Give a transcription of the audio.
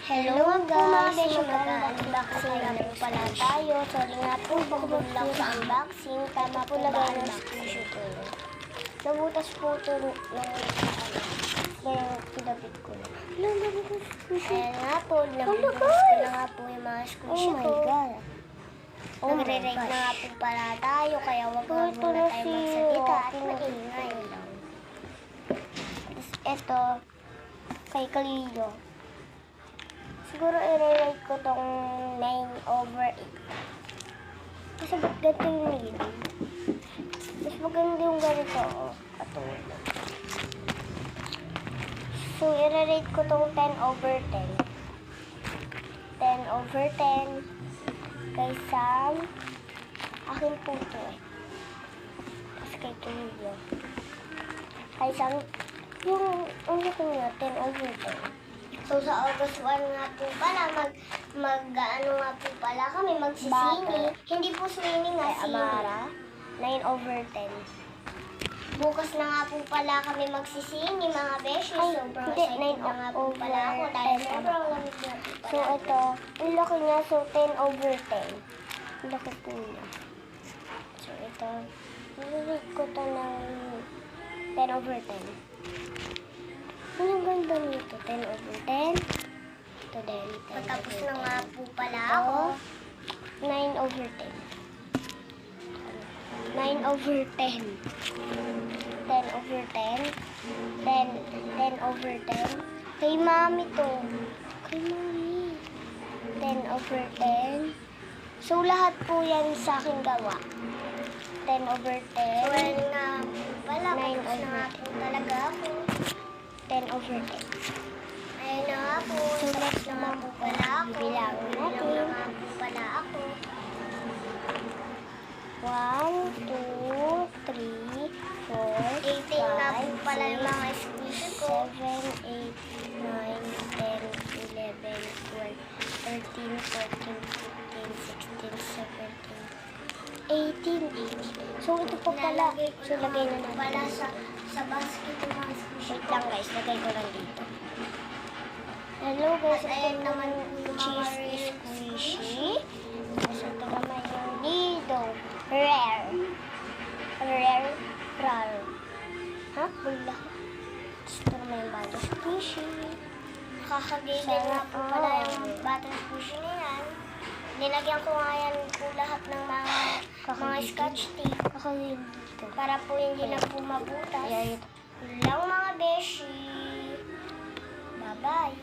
Hello guys, mag-unboxing na po pala tayo. Sorry nga po, pagbulang lang sa unboxing. Tama po na ba ang tissue ko? Nabutas po ito ng pinapit ko na. Ayan nga po, nabutas ko na nga po yung mga squishy ko. Oh my God. Nagre-rate na nga po pala tayo, kaya wag na muna tayo magsalita at maingay lang. Ito, kay Kalilo. Siguro i-rate ko tong 9/8. Kasi ba't ganito yung leading? Mas maganda yung ganito, katulad. So, i-rate ko tong 10/10. 10/10 kay Sam. Akin po ito eh. Tapos kay Camilo. Kay Sam, yung ko niya, 10/10. So, sa August 1 nga po pala, mag-ano nga po pala kami, magsisini. Hindi po swimming nga, sini. Amara, 9/10. Bukas na nga po pala kami magsisini, mga beshi. Sobrang excited na nga po pala ako dahil sobrang lamig na po pala. So, ito, yung laki niya, so 10/10. Yung laki po niya. So, ito, nililate ko ito ng 10/10. Ang ganda nito, 10/10. Ito din, 10/10. Patapos na nga po pala ako. 9/10. 9/10. 10/10. 10/10. Kay Mami to. Kay Mami. 10/10. So, lahat po yan sa akin gawa. 10/10. So, yan nga pala. 9/10. Talaga ako. 10/10. Ayun na nga po. So, next naman po pala ako. Bilangin natin. Bilang na nga po pala ako. 1, 2, 3, 4, 18 na po pala yung mga squishy ko. 7, 8, 9, 10, 11, 12, 13, 14, 15, 16, 17, 18. So, ito po pala. So, lagay na natin. Pala sa basket yung mga squishy. Wait lang guys, lagay ko lang dito. Hello guys, ito naman yung cheese squishy. Tapos ito naman yung Nido. Rare. Ha? Bula. Tapos ito naman yung butter squishy. Nakakagigil nga po pala yung butter squishy na yan. Nilagyan ko nga yan po lahat ng mga scotch tape. Para po hindi na po mabutas. Lang mga beshi. Bye-bye.